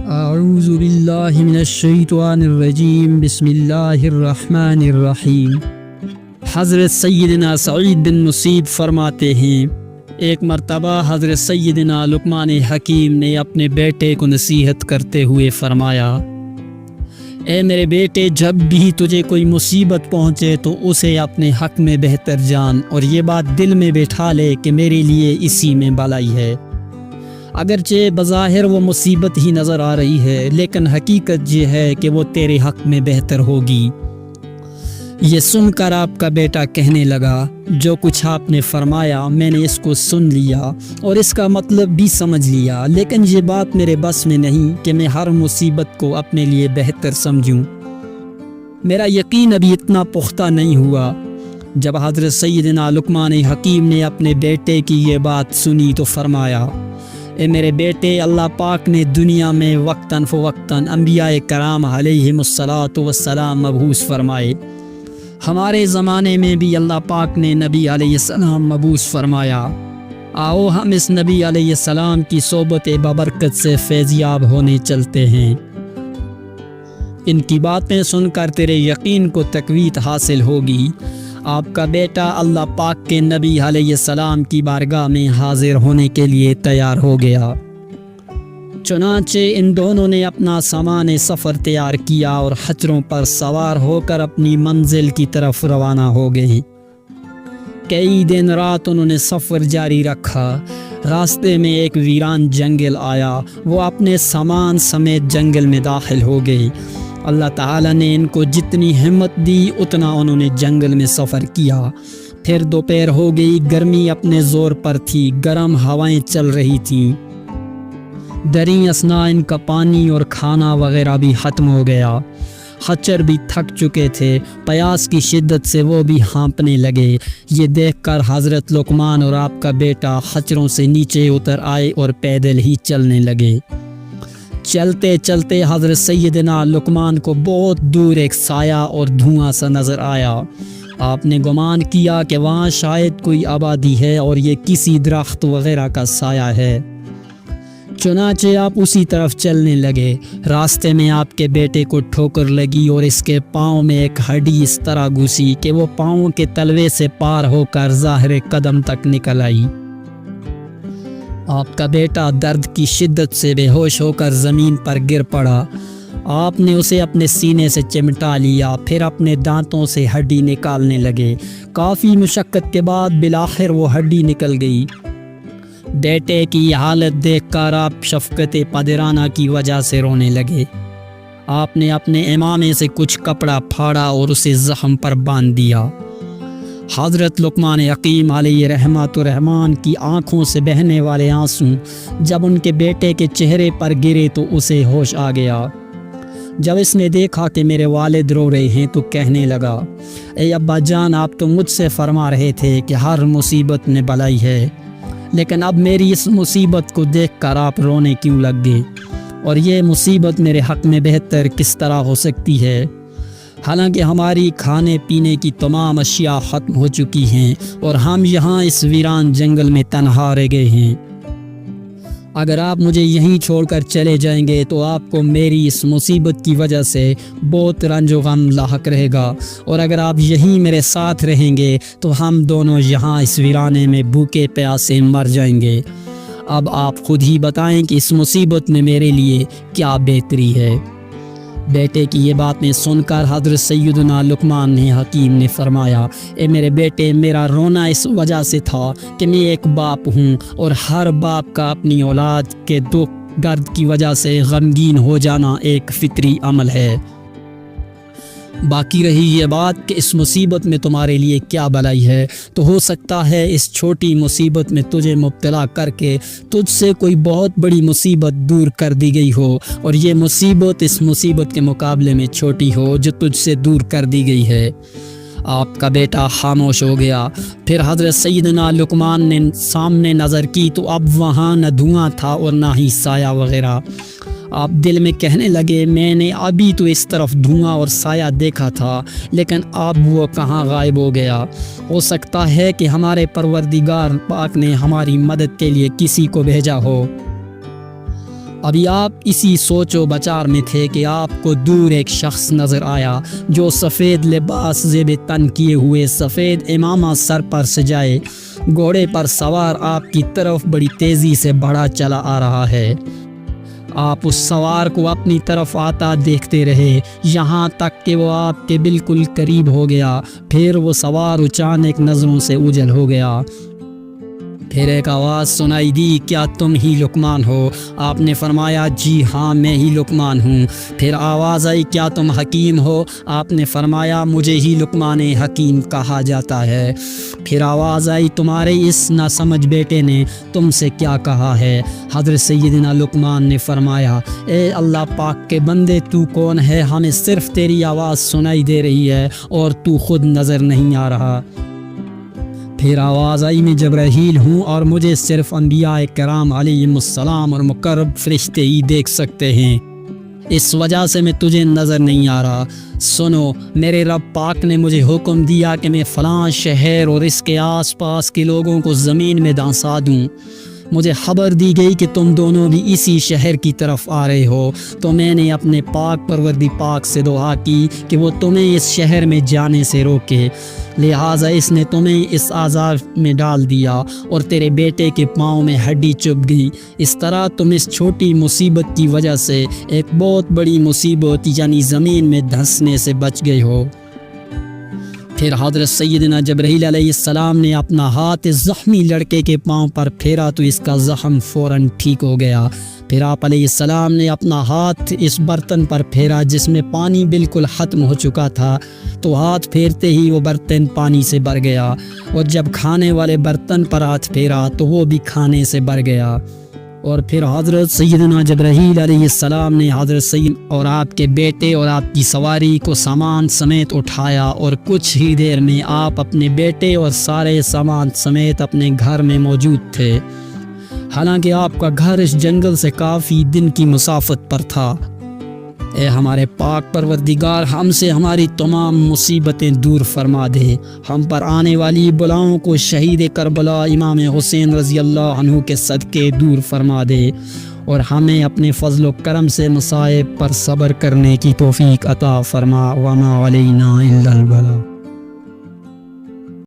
اعوذ باللہ من الشیطان الرجیم، بسم اللہ الرحمن الرحیم۔ حضرت سیدنا سعید بن مسیب فرماتے ہیں، ایک مرتبہ حضرت سیدنا لقمان حکیم نے اپنے بیٹے کو نصیحت کرتے ہوئے فرمایا، اے میرے بیٹے، جب بھی تجھے کوئی مصیبت پہنچے تو اسے اپنے حق میں بہتر جان اور یہ بات دل میں بٹھا لے کہ میرے لیے اسی میں بھلائی ہے۔ اگرچہ بظاہر وہ مصیبت ہی نظر آ رہی ہے، لیکن حقیقت یہ ہے کہ وہ تیرے حق میں بہتر ہوگی۔ یہ سن کر آپ کا بیٹا کہنے لگا، جو کچھ آپ نے فرمایا میں نے اس کو سن لیا اور اس کا مطلب بھی سمجھ لیا، لیکن یہ بات میرے بس میں نہیں کہ میں ہر مصیبت کو اپنے لیے بہتر سمجھوں۔ میرا یقین ابھی اتنا پختہ نہیں ہوا۔ جب حضرت سیدنا لقمان حکیم نے اپنے بیٹے کی یہ بات سنی تو فرمایا، اے میرے بیٹے، اللہ پاک نے دنیا میں وقتاً فوقتاً انبیاء کرام علیہم الصلاۃ والسلام مبعوث فرمائے۔ ہمارے زمانے میں بھی اللہ پاک نے نبی علیہ السلام مبعوث فرمایا۔ آؤ ہم اس نبی علیہ السلام کی صحبت ببرکت سے فیضیاب ہونے چلتے ہیں۔ ان کی باتیں سن کر تیرے یقین کو تقویت حاصل ہوگی۔ آپ کا بیٹا اللہ پاک کے نبی علیہ السلام کی بارگاہ میں حاضر ہونے کے لیے تیار ہو گیا۔ چنانچہ ان دونوں نے اپنا سامان سفر تیار کیا اور خچروں پر سوار ہو کر اپنی منزل کی طرف روانہ ہو گئے۔ کئی دن رات انہوں نے سفر جاری رکھا۔ راستے میں ایک ویران جنگل آیا، وہ اپنے سامان سمیت جنگل میں داخل ہو گئے۔ اللہ تعالیٰ نے ان کو جتنی ہمت دی اتنا انہوں نے جنگل میں سفر کیا۔ پھر دوپہر ہو گئی، گرمی اپنے زور پر تھی، گرم ہوائیں چل رہی تھیں۔ دریں اثنا ان کا پانی اور کھانا وغیرہ بھی ختم ہو گیا۔ خچر بھی تھک چکے تھے، پیاس کی شدت سے وہ بھی ہانپنے لگے۔ یہ دیکھ کر حضرت لقمان اور آپ کا بیٹا خچروں سے نیچے اتر آئے اور پیدل ہی چلنے لگے۔ چلتے چلتے حضرت سیدنا لقمان کو بہت دور ایک سایہ اور دھواں سا نظر آیا۔ آپ نے گمان کیا کہ وہاں شاید کوئی آبادی ہے اور یہ کسی درخت وغیرہ کا سایہ ہے۔ چنانچہ آپ اسی طرف چلنے لگے۔ راستے میں آپ کے بیٹے کو ٹھوکر لگی اور اس کے پاؤں میں ایک ہڈی اس طرح گھسی کہ وہ پاؤں کے تلوے سے پار ہو کر ظاہر قدم تک نکل آئی۔ آپ کا بیٹا درد کی شدت سے بے ہوش ہو کر زمین پر گر پڑا۔ آپ نے اسے اپنے سینے سے چمٹا لیا، پھر اپنے دانتوں سے ہڈی نکالنے لگے۔ کافی مشقت کے بعد بالآخر وہ ہڈی نکل گئی۔ بیٹے کی حالت دیکھ کر آپ شفقت پدرانہ کی وجہ سے رونے لگے۔ آپ نے اپنے امامے سے کچھ کپڑا پھاڑا اور اسے زخم پر باندھ دیا۔ حضرت لقمان حکیم علیہ رحمت الرحمان کی آنکھوں سے بہنے والے آنسو جب ان کے بیٹے کے چہرے پر گرے تو اسے ہوش آ گیا۔ جب اس نے دیکھا کہ میرے والد رو رہے ہیں تو کہنے لگا، اے ابا جان، آپ تو مجھ سے فرما رہے تھے کہ ہر مصیبت میں بھلائی ہے، لیکن اب میری اس مصیبت کو دیکھ کر آپ رونے کیوں لگ گئے؟ اور یہ مصیبت میرے حق میں بہتر کس طرح ہو سکتی ہے؟ حالانکہ ہماری کھانے پینے کی تمام اشیاء ختم ہو چکی ہیں اور ہم یہاں اس ویران جنگل میں تنہا رہ گئے ہیں۔ اگر آپ مجھے یہیں چھوڑ کر چلے جائیں گے تو آپ کو میری اس مصیبت کی وجہ سے بہت رنج و غم لاحق رہے گا، اور اگر آپ یہیں میرے ساتھ رہیں گے تو ہم دونوں یہاں اس ویرانے میں بھوکے پیاسے مر جائیں گے۔ اب آپ خود ہی بتائیں کہ اس مصیبت میں میرے لیے کیا بہتری ہے؟ بیٹے کی یہ باتیں سن کر حضرت سیدنا لقمان حکیم نے فرمایا، اے میرے بیٹے، میرا رونا اس وجہ سے تھا کہ میں ایک باپ ہوں اور ہر باپ کا اپنی اولاد کے دکھ درد کی وجہ سے غمگین ہو جانا ایک فطری عمل ہے۔ باقی رہی یہ بات کہ اس مصیبت میں تمہارے لیے کیا بھلائی ہے، تو ہو سکتا ہے اس چھوٹی مصیبت میں تجھے مبتلا کر کے تجھ سے کوئی بہت بڑی مصیبت دور کر دی گئی ہو، اور یہ مصیبت اس مصیبت کے مقابلے میں چھوٹی ہو جو تجھ سے دور کر دی گئی ہے۔ آپ کا بیٹا خاموش ہو گیا۔ پھر حضرت سیدنا لقمان نے سامنے نظر کی تو اب وہاں نہ دھواں تھا اور نہ ہی سایہ وغیرہ۔ آپ دل میں کہنے لگے، میں نے ابھی تو اس طرف دھواں اور سایہ دیکھا تھا، لیکن اب وہ کہاں غائب ہو گیا؟ ہو سکتا ہے کہ ہمارے پروردگار پاک نے ہماری مدد کے لیے کسی کو بھیجا ہو۔ ابھی آپ اسی سوچ و بچار میں تھے کہ آپ کو دور ایک شخص نظر آیا جو سفید لباس زیب تن کیے ہوئے، سفید امامہ سر پر سجائے، گھوڑے پر سوار آپ کی طرف بڑی تیزی سے بڑھا چلا آ رہا ہے۔ آپ اس سوار کو اپنی طرف آتا دیکھتے رہے یہاں تک کہ وہ آپ کے بالکل قریب ہو گیا۔ پھر وہ سوار اچانک نظروں سے اوجھل ہو گیا۔ پھر ایک آواز سنائی دی، کیا تم ہی لقمان ہو؟ آپ نے فرمایا، جی ہاں میں ہی لقمان ہوں۔ پھر آواز آئی، کیا تم حکیم ہو؟ آپ نے فرمایا، مجھے ہی لقمان حکیم کہا جاتا ہے۔ پھر آواز آئی، تمہارے اس ناسمجھ بیٹے نے تم سے کیا کہا ہے؟ حضرت سیدنا لقمان نے فرمایا، اے اللہ پاک کے بندے، تو کون ہے؟ ہمیں صرف تیری آواز سنائی دے رہی ہے اور تو خود نظر نہیں آ رہا۔ پھر آواز آئی، میں جبرائیل ہوں اور مجھے صرف انبیاء کرام علیہم السلام اور مقرب فرشتے ہی دیکھ سکتے ہیں، اس وجہ سے میں تجھے نظر نہیں آ رہا۔ سنو، میرے رب پاک نے مجھے حکم دیا کہ میں فلاں شہر اور اس کے آس پاس کے لوگوں کو زمین میں دھنسا دوں۔ مجھے خبر دی گئی کہ تم دونوں بھی اسی شہر کی طرف آ رہے ہو، تو میں نے اپنے پاک پروردی پاک سے دعا کی کہ وہ تمہیں اس شہر میں جانے سے روکے، لہٰذا اس نے تمہیں اس عذاب میں ڈال دیا اور تیرے بیٹے کے پاؤں میں ہڈی چبھ گئی۔ اس طرح تم اس چھوٹی مصیبت کی وجہ سے ایک بہت بڑی مصیبت یعنی زمین میں دھنسنے سے بچ گئے ہو۔ پھر حضرت سیدنا جبرائیل علیہ السلام نے اپنا ہاتھ اس زخمی لڑکے کے پاؤں پر پھیرا تو اس کا زخم فوراً ٹھیک ہو گیا۔ پھر آپ علیہ السلام نے اپنا ہاتھ اس برتن پر پھیرا جس میں پانی بالکل ختم ہو چکا تھا، تو ہاتھ پھیرتے ہی وہ برتن پانی سے بھر گیا، اور جب کھانے والے برتن پر ہاتھ پھیرا تو وہ بھی کھانے سے بھر گیا۔ اور پھر حضرت سیدنا جبرائیل علیہ السلام نے حضرت سید اور آپ کے بیٹے اور آپ کی سواری کو سامان سمیت اٹھایا، اور کچھ ہی دیر میں آپ اپنے بیٹے اور سارے سامان سمیت اپنے گھر میں موجود تھے، حالانکہ آپ کا گھر اس جنگل سے کافی دن کی مسافت پر تھا۔ اے ہمارے پاک پروردگار، ہم سے ہماری تمام مصیبتیں دور فرما دے، ہم پر آنے والی بلاؤں کو شہید کربلا امام حسین رضی اللہ عنہ کے صدقے دور فرما دے، اور ہمیں اپنے فضل و کرم سے مصائب پر صبر کرنے کی توفیق عطا فرما۔ وما علینا الا البلاغ۔